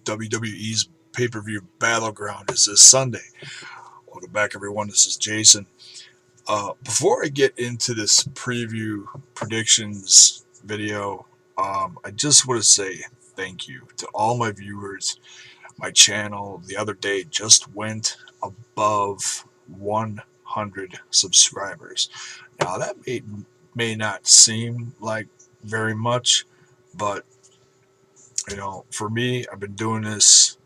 WWE's pay-per-view Battleground is this Sunday. Welcome back, everyone. This is Jason. Before I get into this preview predictions video, I just want to say thank you to all my viewers. My channel the other day just went above 100 subscribers. Now that may not seem like very much, but for me, I've been doing this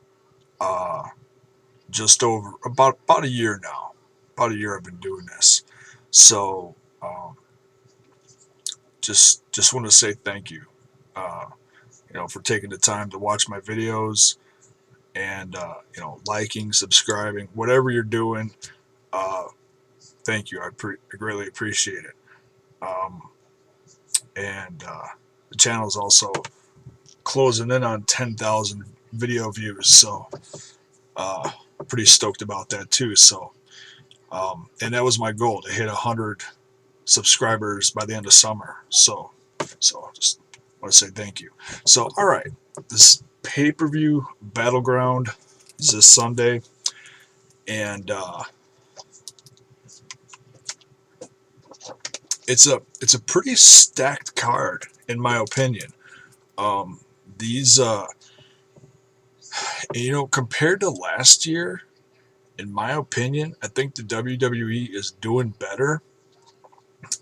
just over about a year now. About a year I've been doing this. So just want to say thank you. Uh, for taking the time to watch my videos and liking, subscribing, whatever you're doing. Uh, Thank you. I greatly appreciate it. Um, and the channel is also closing in on 10,000 video views, so pretty stoked about that too. So and that was my goal, to hit 100 subscribers by the end of summer. So just want to say thank you. So all right, this pay-per-view Battleground is this Sunday, and it's a pretty stacked card in my opinion. These compared to last year, in my opinion, I think the WWE is doing better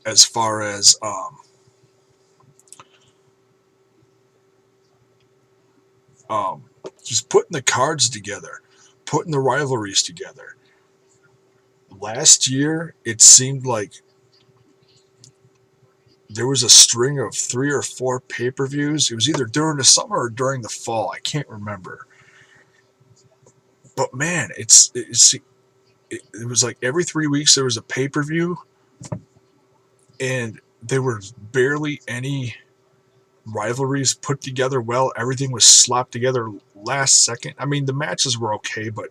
as far as just putting the cards together, putting the rivalries together. Last year, it seemed like there was a string of 3 or 4 pay-per-views. It was either during the summer or during the fall. I can't remember. But man, it was like every 3 weeks there was a pay-per-view, and there were barely any rivalries put together well. Everything was slopped together last second. I mean, the matches were okay, but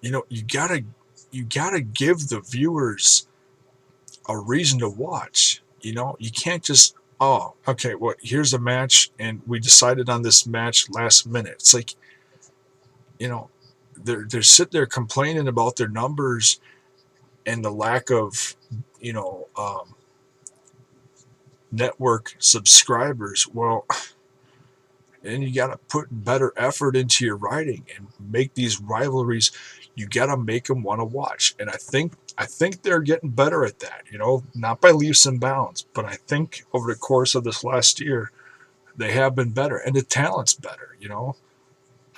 you gotta give the viewers a reason to watch. You can't just, oh, okay, well, here's a match and we decided on this match last minute. It's like, they're sitting there complaining about their numbers and the lack of network subscribers. Well, and you got to put better effort into your writing and make these rivalries. You got to make them want to watch, and I think they're getting better at that. Not by leaps and bounds, but I think over the course of this last year, they have been better, and the talent's better.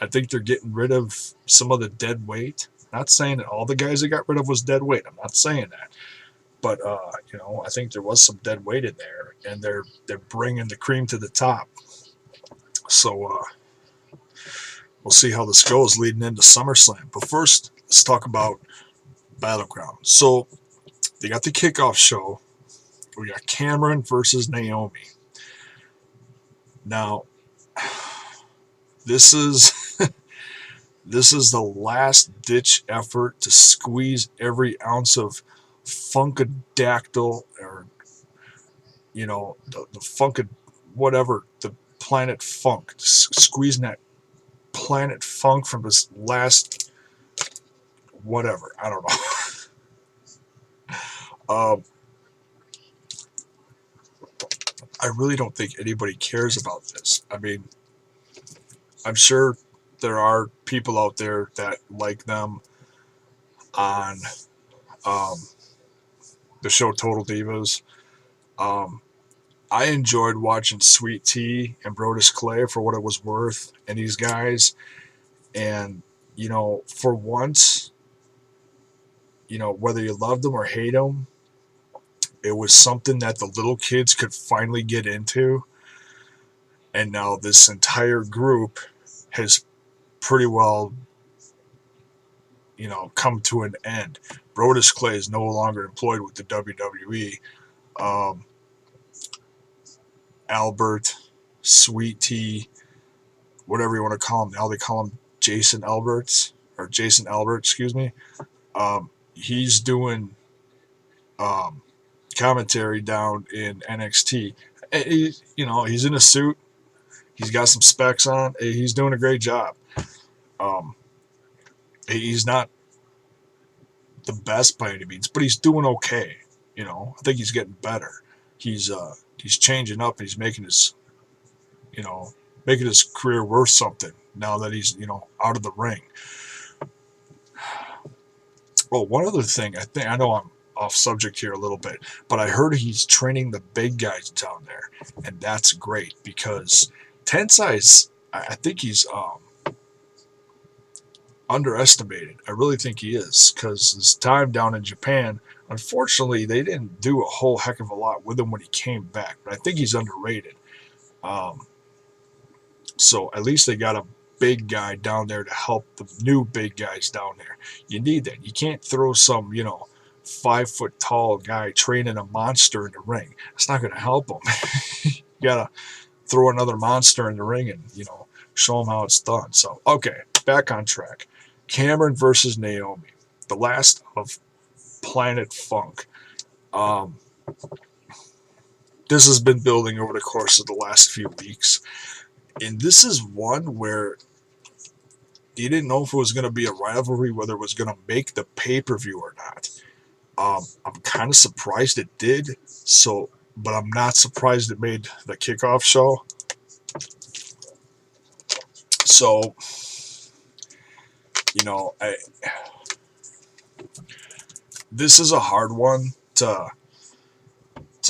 I think they're getting rid of some of the dead weight. Not saying that all the guys they got rid of was dead weight. I'm not saying that, but I think there was some dead weight in there, and they're bringing the cream to the top. So we'll see how this goes leading into SummerSlam. But first, let's talk about Battleground. So they got the kickoff show. We got Cameron versus Naomi. Now, this is the last ditch effort to squeeze every ounce of funkadactyl, or the funkad whatever, the Planet Funk, squeezing that Planet Funk from his last whatever, I don't know. I really don't think anybody cares about this. I mean, I'm sure there are people out there that like them on the show Total Divas. I enjoyed watching Sweet Tea and Brodus Clay for what it was worth, and these guys. And, for once, whether you loved them or hate them, it was something that the little kids could finally get into. And now this entire group has pretty well, come to an end. Brodus Clay is no longer employed with the WWE. Albert, Sweet Tea, whatever you want to call him. Now they call him Jason Albert, excuse me. He's doing commentary down in NXT. He's in a suit. He's got some specs on. He's doing a great job. Um, he's not the best by any means, but he's doing okay. You know, I think he's getting better. He's changing up. He's making his, you know, making his career worth something now that he's, you know, out of the ring. Oh, one other thing, I know I'm off subject here a little bit, but I heard he's training the big guys down there, and that's great because Tensai's, I think he's underestimated. I really think he is because his time down in Japan, unfortunately, they didn't do a whole heck of a lot with him when he came back, but I think he's underrated. Um, so at least they got a big guy down there to help the new big guys down there. You need that. You can't throw some, you know, 5 foot tall guy training a monster in the ring. It's not going to help him. You got to throw another monster in the ring and, you know, show him how it's done. So, okay, back on track. Cameron versus Naomi, the last of Planet Funk. This has been building over the course of the last few weeks. And this is one where you didn't know if it was going to be a rivalry, whether it was going to make the pay-per-view or not. I'm kind of surprised it did. So, but I'm not surprised it made the kickoff show. So, you know, this is a hard one to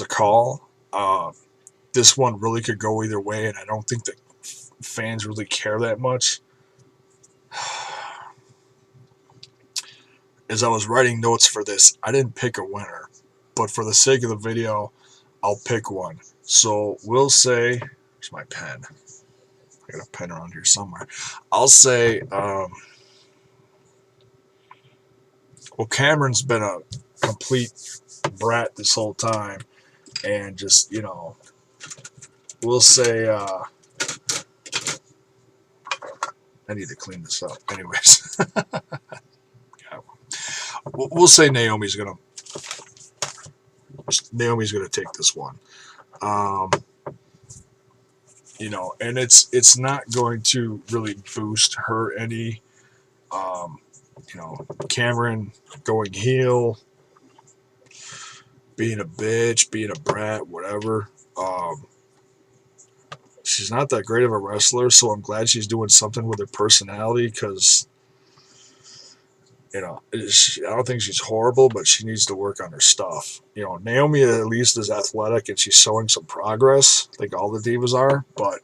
call. This one really could go either way, and I don't think the fans really care that much. As I was writing notes for this, I didn't pick a winner, but for the sake of the video, I'll pick one. So we'll say, here's my pen. I got a pen around here somewhere. I'll say, well, Cameron's been a complete brat this whole time, and just, you know, we'll say, I need to clean this up. Anyways, we'll say Naomi's gonna take this one. You know, and it's not going to really boost her any. You know, Cameron going heel, being a bitch, being a brat, whatever. She's not that great of a wrestler, so I'm glad she's doing something with her personality because, you know, I don't think she's horrible, but she needs to work on her stuff. You know, Naomi at least is athletic and she's showing some progress. I think all the divas are, but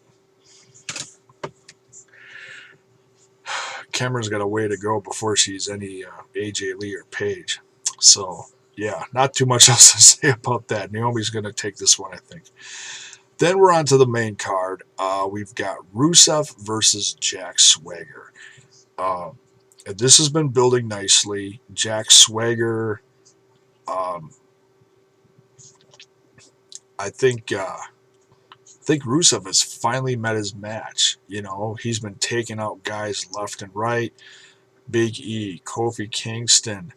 Cameron's got a way to go before she's any AJ Lee or Paige. So, yeah, not too much else to say about that. Naomi's going to take this one, I think. Then we're on to the main card. We've got Rusev versus Jack Swagger. And this has been building nicely. Jack Swagger, I think Rusev has finally met his match. You know, he's been taking out guys left and right. Big E, Kofi Kingston,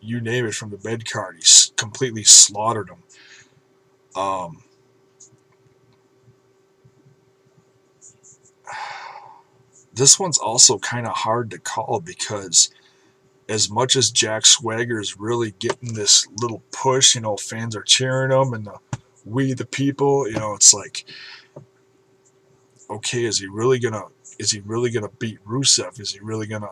you name it from the mid card. He's completely slaughtered them. This one's also kind of hard to call because as much as Jack Swagger is really getting this little push, you know, fans are cheering him and we the people, you know, it's like, okay, is he really gonna beat Rusev? Is he really gonna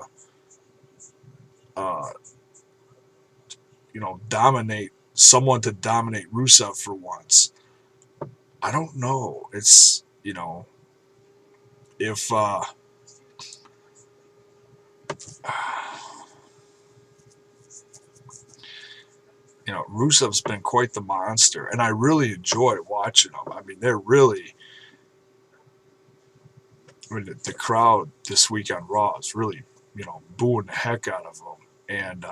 you know, dominate Rusev for once? I don't know. It's, you know, if you know, Rusev's been quite the monster, and I really enjoy watching them. I mean, they're really, I mean, the crowd this week on Raw is really, you know, booing the heck out of them. And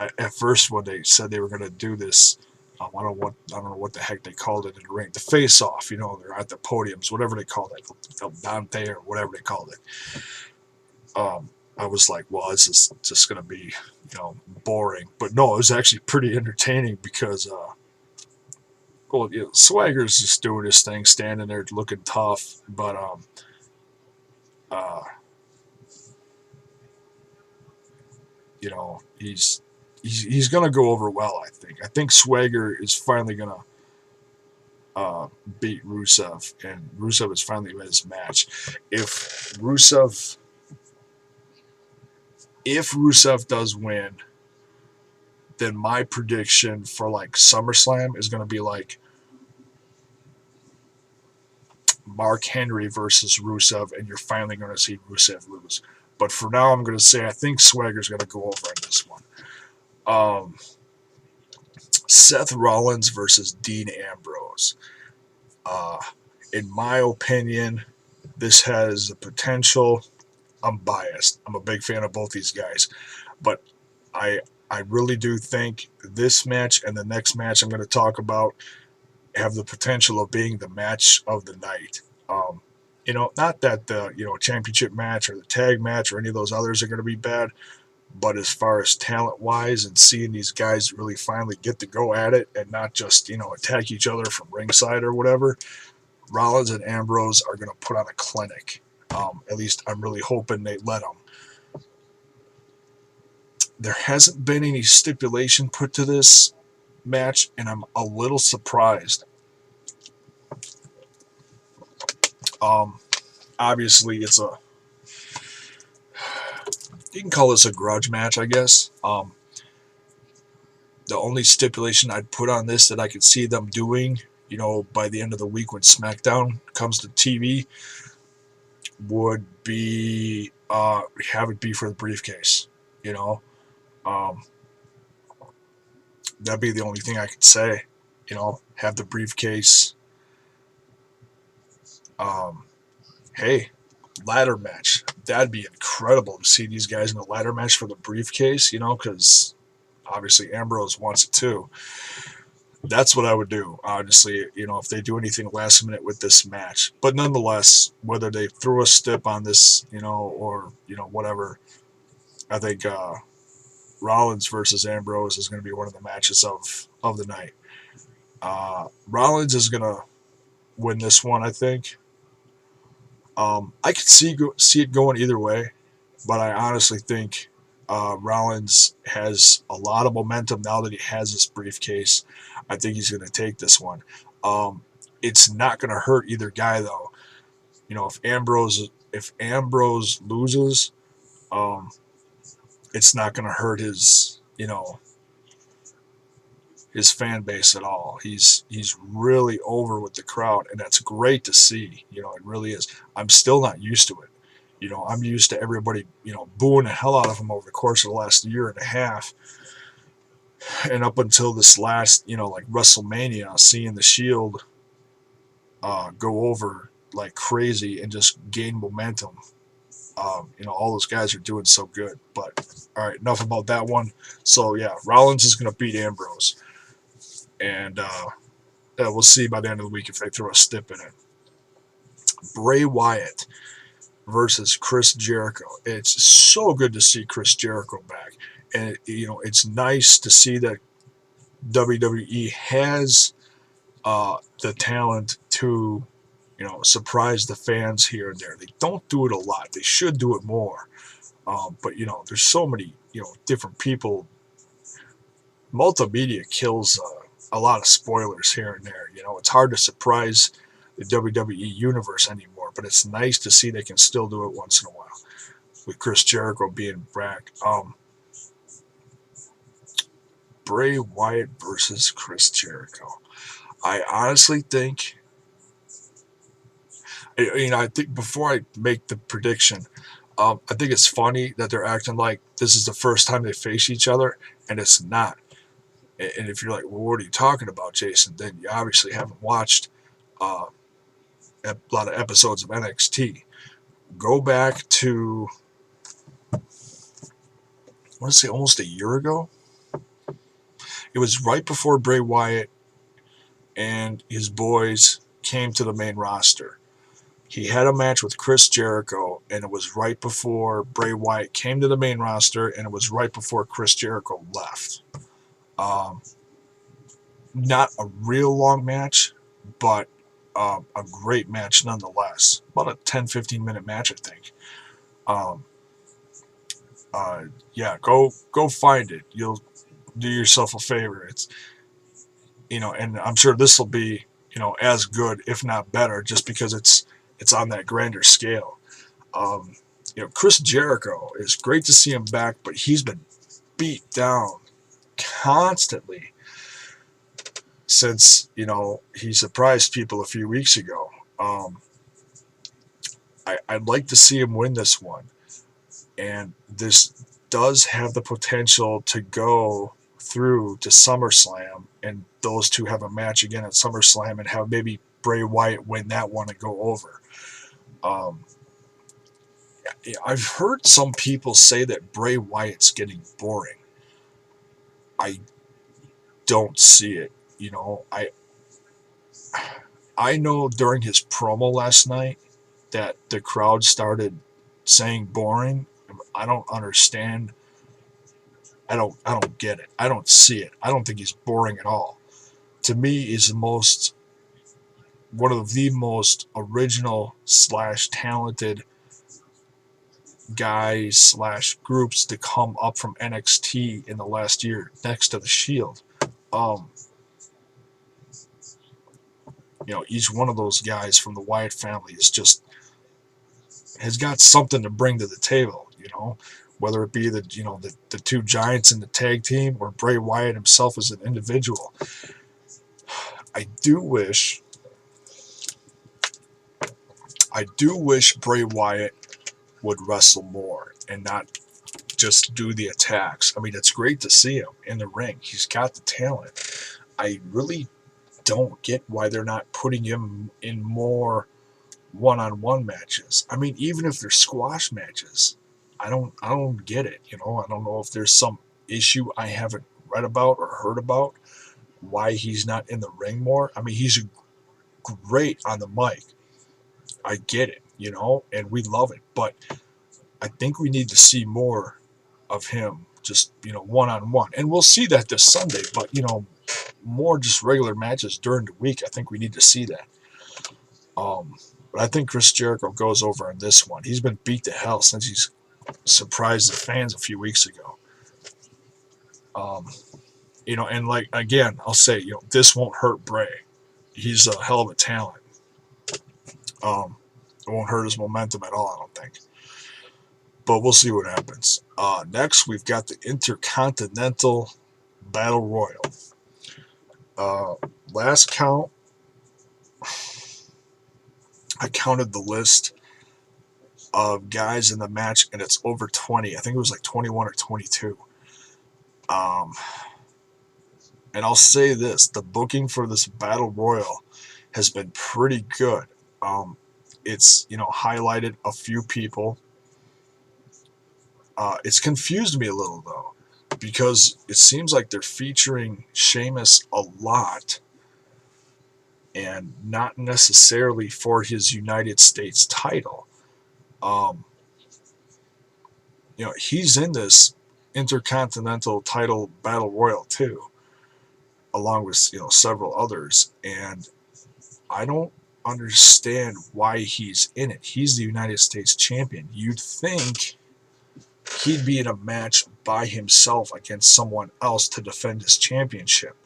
at first, when they said they were going to do this, I don't know what the heck they called it in the ring, the face off. You know, they're at the podiums, whatever they called it, El Dante or whatever they called it. I was like, well, this is just going to be, you know, boring. But no, it was actually pretty entertaining because well, Swagger's just doing his thing, standing there looking tough, but uh, he's gonna go over well. I think Swagger is finally gonna beat Rusev, and Rusev is finally in his match. If Rusev if Rusev does win, then my prediction for like SummerSlam is going to be like Mark Henry versus Rusev, and you're finally going to see Rusev lose. But for now, I'm going to say I think Swagger's going to go over in this one. Um, Seth Rollins versus Dean Ambrose. Uh, in my opinion, this has the potential. I'm biased. I'm a big fan of both these guys, but I I really do think this match and the next match I'm going to talk about have the potential of being the match of the night. Not that the championship match or the tag match or any of those others are going to be bad, but as far as talent wise and seeing these guys really finally get to go at it and not just attack each other from ringside or whatever, Rollins and Ambrose are going to put on a clinic. At least I'm really hoping they let them. There hasn't been any stipulation put to this match, and I'm a little surprised. Obviously, you can call this a grudge match, I guess. The only stipulation I'd put on this that I could see them doing, by the end of the week when SmackDown comes to TV, would be have it be for the briefcase. Um, that'd be the only thing I could say. Have the briefcase. Um, hey, ladder match. That'd be incredible to see these guys in a ladder match for the briefcase. Because obviously Ambrose wants it too. That's what I would do, honestly, if they do anything last minute with this match. But nonetheless, whether they throw a stip on this, or, whatever, I think Rollins versus Ambrose is going to be one of the matches of the night. Rollins is going to win this one, I think. I could see it going either way, but I honestly think Rollins has a lot of momentum now that he has this briefcase. I think he's going to take this one. It's not going to hurt either guy though. If Ambrose loses, it's not going to hurt his fan base at all. He's really over with the crowd, and that's great to see. It really is. I'm still not used to it. I'm used to everybody, booing the hell out of him over the course of the last year and a half. And up until this last, like WrestleMania, seeing the Shield go over like crazy and just gain momentum. All those guys are doing so good. But, all right, enough about that one. So, yeah, Rollins is going to beat Ambrose. And we'll see by the end of the week if they throw a stip in it. Bray Wyatt versus Chris Jericho. It's so good to see Chris Jericho back. And, it's nice to see that WWE has the talent to, surprise the fans here and there. They don't do it a lot. They should do it more. But, there's so many, different people. Multimedia kills a lot of spoilers here and there. It's hard to surprise the WWE universe anymore, but it's nice to see they can still do it once in a while with Chris Jericho being back. Bray Wyatt versus Chris Jericho. I honestly think, I think before I make the prediction, I think it's funny that they're acting like this is the first time they face each other, and it's not. And if you're like, well, what are you talking about, Jason? Then you obviously haven't watched a lot of episodes of NXT. Go back to, I want to say almost a year ago. It was right before Bray Wyatt and his boys came to the main roster. He had a match with Chris Jericho, and it was right before Bray Wyatt came to the main roster, and it was right before Chris Jericho left. Not a real long match, but a great match nonetheless. About a 10-15 minute match, I think. Um, yeah, go find it. You'll do yourself a favor. It's, and I'm sure this will be, as good, if not better, just because it's on that grander scale. Um, Chris Jericho, is great to see him back, but he's been beat down constantly since, he surprised people a few weeks ago. I'd like to see him win this one, and this does have the potential to go through to SummerSlam, and those two have a match again at SummerSlam, and have maybe Bray Wyatt win that one and go over. Um, I've heard some people say that Bray Wyatt's getting boring. I don't see it. I know during his promo last night that the crowd started saying boring. I don't understand. I don't get it. I don't see it. I don't think he's boring at all. To me, he's one of the most original / talented guys / groups to come up from NXT in the last year, next to the Shield. Um, each one of those guys from the Wyatt family has got something to bring to the table. Whether it be the two giants in the tag team, or Bray Wyatt himself as an individual. I do wish Bray Wyatt would wrestle more and not just do the attacks. I mean, it's great to see him in the ring. He's got the talent. I really don't get why they're not putting him in more one-on-one matches. I mean, even if they're squash matches, I don't get it. I don't know if there's some issue I haven't read about or heard about why he's not in the ring more. I mean, he's great on the mic. I get it, and we love it, but I think we need to see more of him, just one-on-one, and we'll see that this Sunday. But more just regular matches during the week. I think we need to see that. But I think Chris Jericho goes over in this one. He's been beat to hell since he's surprised the fans a few weeks ago. And like again, I'll say, this won't hurt Bray. He's a hell of a talent. It won't hurt his momentum at all, I don't think. But we'll see what happens. Next, we've got the Intercontinental Battle Royal. Last count, I counted the list of guys in the match, and it's over 20. I think it was like 21 or 22. And I'll say this, the booking for this Battle Royal has been pretty good. It's, highlighted a few people. It's confused me a little, though, because it seems like they're featuring Sheamus a lot, and not necessarily for his United States title. He's in this Intercontinental title Battle Royal too, along with several others, and I don't understand why he's in it. He's the United States champion. You'd think he'd be in a match by himself against someone else to defend his championship.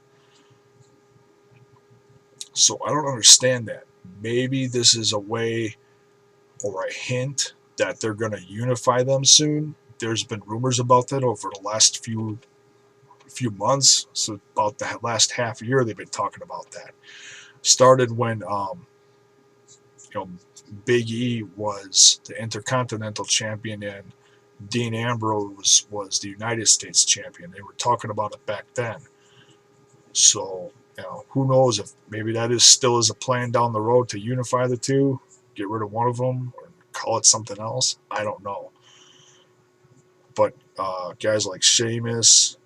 So I don't understand that. Maybe this is a way or a hint that they're going to unify them soon. There's been rumors about that over the last few months. So about the last half year, they've been talking about that. Started when Big E was the Intercontinental champion and Dean Ambrose was the United States champion. They were talking about it back then. So, who knows if maybe that still is a plan down the road to unify the two, get rid of one of them, or call it something else. I don't know. But guys like Sheamus,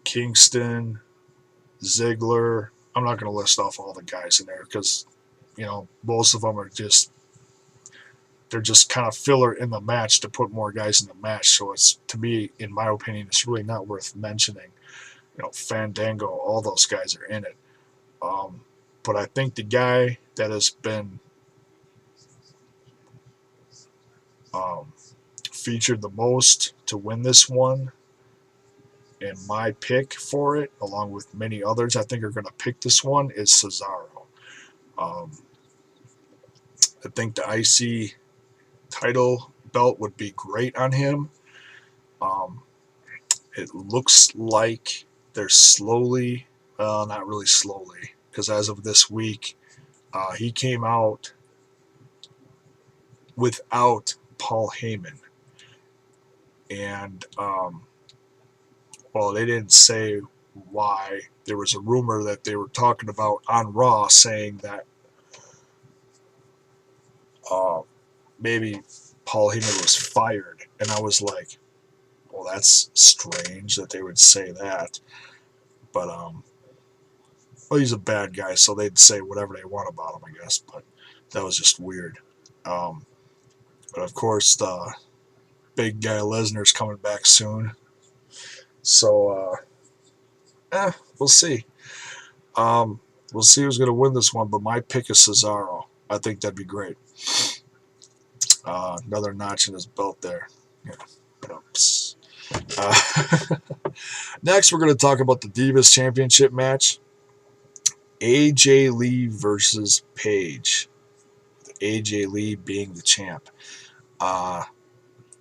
Kingston, Ziggler, I'm not going to list off all the guys in there because, most of them are they're just kind of filler in the match to put more guys in the match. So it's, to me, in my opinion, it's really not worth mentioning. Fandango, all those guys are in it. But I think the guy that has been um, featured the most to win this one, and my pick for it, along with many others I think are going to pick this one, is Cesaro. Um, I think the IC title belt would be great on him. Um, it looks like they're slowly, well, not really slowly, because as of this week, he came out without Paul Heyman. And, well, they didn't say why. There was a rumor that they were talking about on Raw saying that uh, maybe Paul Heyman was fired. And I was like, well, that's strange that they would say that. But, well, he's a bad guy, so they'd say whatever they want about him, I guess. But that was just weird. Um, but of course, the big guy Lesnar's coming back soon. So, we'll see. Um, we'll see who's going to win this one, but my pick is Cesaro. I think that'd be great. Another notch in his belt there. Yeah. Next, we're going to talk about the Divas Championship match. AJ Lee versus Paige. AJ Lee being the champ.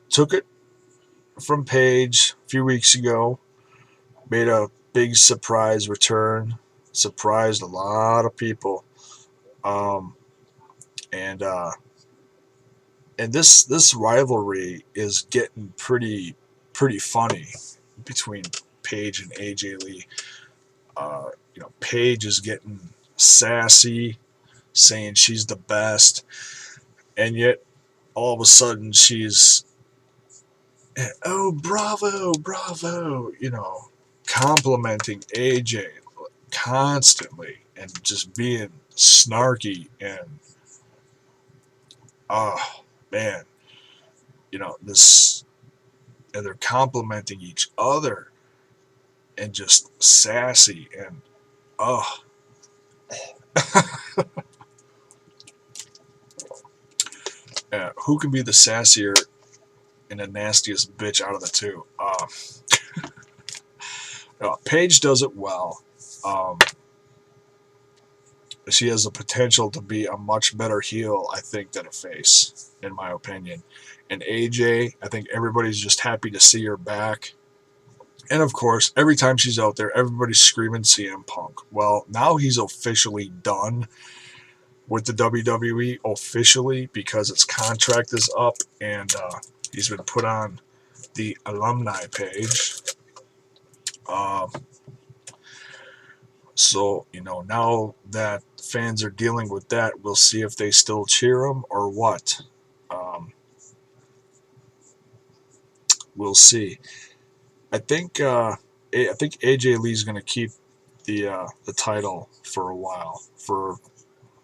Took it from Paige a few weeks ago. Made a big surprise return. Surprised a lot of people. And this rivalry is getting pretty funny between Paige and AJ Lee. Paige is getting sassy, saying she's the best, and yet all of a sudden she's, oh, bravo, bravo, complimenting AJ constantly and just being snarky and, oh man, this, and they're complimenting each other and just sassy and, oh. Who can be the sassier and the nastiest bitch out of the two? Paige does it well. She has the potential to be a much better heel, I think, than a face, in my opinion. And AJ, I think everybody's just happy to see her back. And of course, every time she's out there, everybody's screaming CM Punk. Well, now he's officially done with the WWE, officially, because his contract is up and he's been put on the alumni page. So, now that fans are dealing with that, we'll see if they still cheer him or what. We'll see. I think AJ Lee's going to keep the title for a while.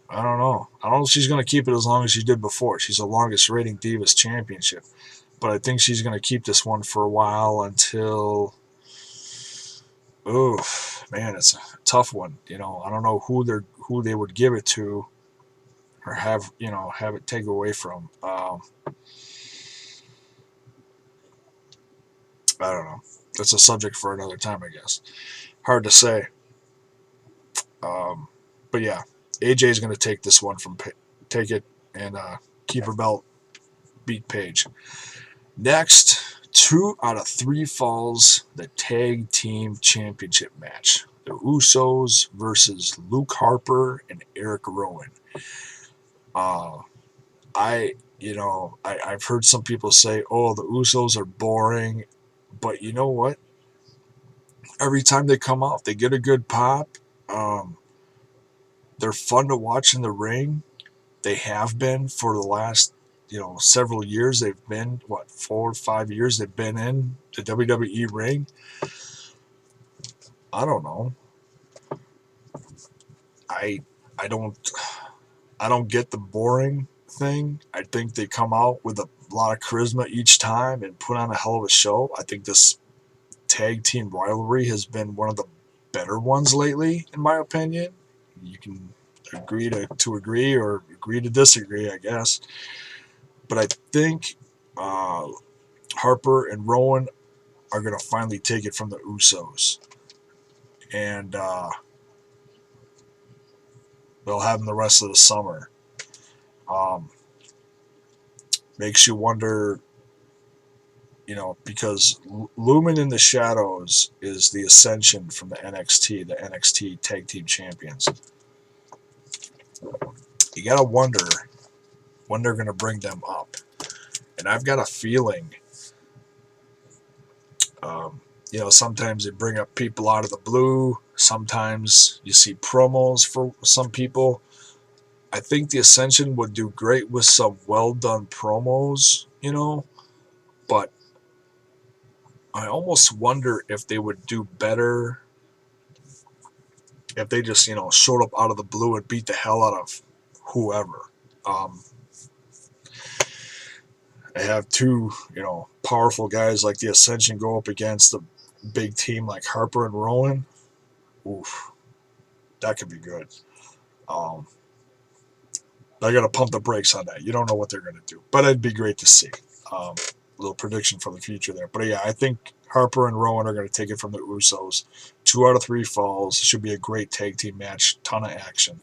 I don't know. I don't know if she's going to keep it as long as she did before. She's the longest rating Divas Championship, but I think she's going to keep this one for a while until. Oh man, it's a tough one. I don't know who they would give it to, or have it take away from. I don't know. That's a subject for another time, I guess. Hard to say. But yeah, AJ is going to take this one take it and keep her belt, beat Paige. Next, 2 out of 3 falls, the Tag Team Championship match. The Usos versus Luke Harper and Eric Rowan. I've heard some people say, oh, the Usos are boring. But you know what? Every time they come out, they get a good pop. They're fun to watch in the ring. They have been for the last, several years. They've been, 4 or 5 years they've been in the WWE ring. I don't know. I don't get the boring thing. I think they come out with a lot of charisma each time and put on a hell of a show. I think this tag team rivalry has been one of the better ones lately, in my opinion. You can agree to agree or agree to disagree, I guess. But I think uh, Harper and Rowan are going to finally take it from the Usos. And they'll have them the rest of the summer. Um, Makes you wonder, because looming in the shadows is the Ascension from the NXT Tag Team Champions. You got to wonder when they're going to bring them up. And I've got a feeling, sometimes they bring up people out of the blue. Sometimes you see promos for some people. I think the Ascension would do great with some well done promos, but I almost wonder if they would do better if they just, showed up out of the blue and beat the hell out of whoever. Um, I have two, powerful guys like the Ascension go up against a big team like Harper and Rowan. Oof, that could be good. Um, I got to pump the brakes on that. You don't know what they're going to do, but it'd be great to see. A little prediction for the future there. But yeah, I think Harper and Rowan are going to take it from the Usos. 2 out of 3 falls. Should be a great tag team match. Ton of action.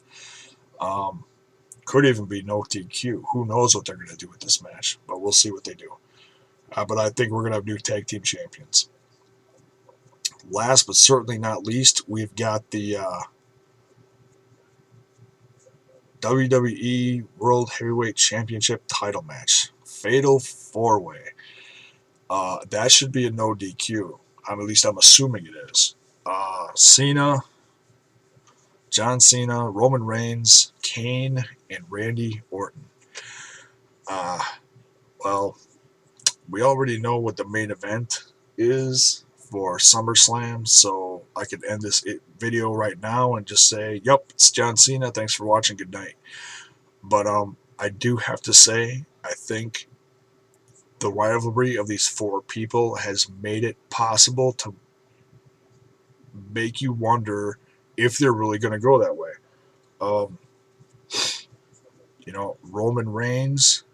Could even be no DQ. Who knows what they're going to do with this match, but we'll see what they do. But I think we're going to have new tag team champions. Last but certainly not least, we've got the WWE World Heavyweight Championship title match. Fatal 4-Way. That should be a no DQ. At least I'm assuming it is. John Cena, Roman Reigns, Kane, and Randy Orton. Well, we already know what the main event is for SummerSlam, so I could end this video right now and just say, yep, it's John Cena. Thanks for watching. Good night. But I do have to say, I think the rivalry of these 4 people has made it possible to make you wonder if they're really going to go that way. Roman Reigns,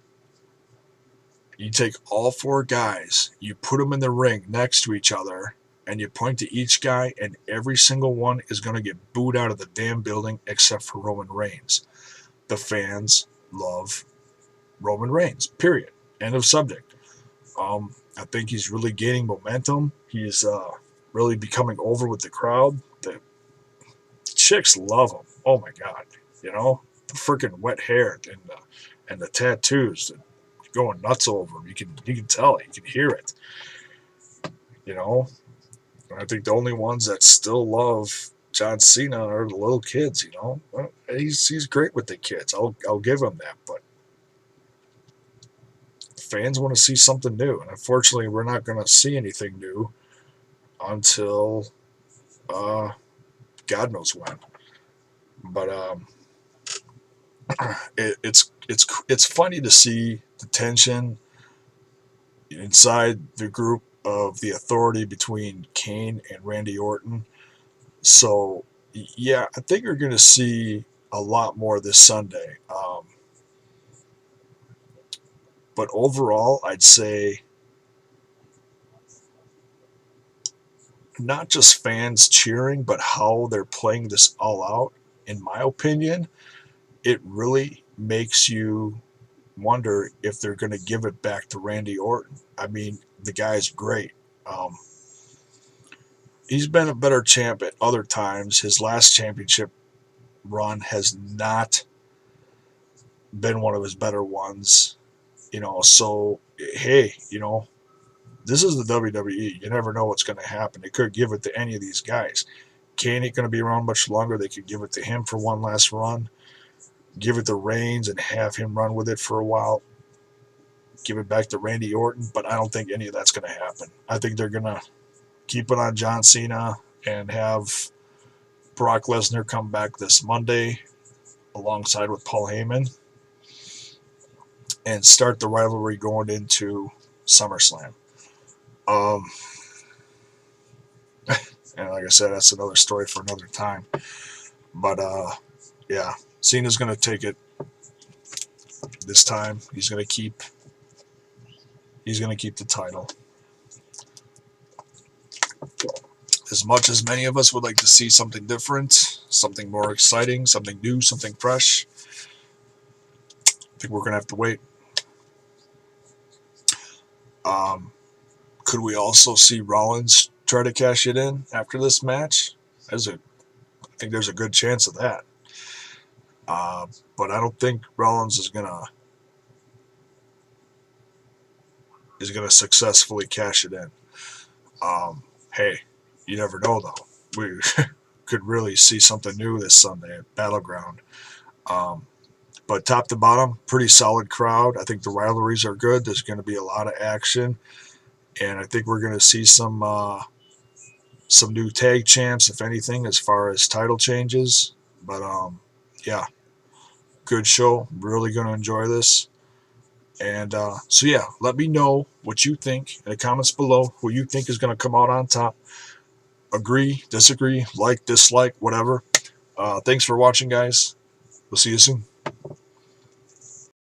you take all 4 guys, you put them in the ring next to each other, and you point to each guy, and every single one is going to get booed out of the damn building except for Roman Reigns. The fans love Roman Reigns, period. End of subject. I think he's really gaining momentum. He's really becoming over with the crowd. The chicks love him. Oh my God. The freaking wet hair and the tattoos going nuts over him. You can tell it. You can hear it. I think the only ones that still love John Cena are the little kids. Well, he's great with the kids. I'll give him that. But fans want to see something new, and unfortunately, we're not going to see anything new until God knows when. But it's funny to see the tension inside the group of the Authority between Kane and Randy Orton. So yeah, I think you're going to see a lot more this Sunday. But overall, I'd say not just fans cheering, but how they're playing this all out, in my opinion, it really makes you wonder if they're going to give it back to Randy Orton. I mean, the guy's great. He's been a better champ at other times. His last championship run has not been one of his better ones. So, hey, this is the WWE. You never know what's going to happen. They could give it to any of these guys. Kane ain't going to be around much longer. They could give it to him for one last run. Give it to Reigns and have him run with it for a while. Give it back to Randy Orton. But I don't think any of that's going to happen. I think they're going to keep it on John Cena and have Brock Lesnar come back this Monday alongside with Paul Heyman and start the rivalry going into SummerSlam. And like I said, that's another story for another time. But yeah, Cena's gonna take it this time. He's gonna keep the title. As much as many of us would like to see something different, something more exciting, something new, something fresh, I think we're gonna have to wait. Could we also see Rollins try to cash it in after this match? I think there's a good chance of that. But I don't think Rollins is gonna successfully cash it in. Hey, you never know though. We could really see something new this Sunday at Battleground. But top to bottom, pretty solid crowd. I think the rivalries are good. There's going to be a lot of action, and I think we're going to see some new tag champs, if anything, as far as title changes. But yeah, good show. Really going to enjoy this. And so yeah, let me know what you think in the comments below. Who you think is going to come out on top? Agree, disagree, like, dislike, whatever. Thanks for watching, guys. We'll see you soon.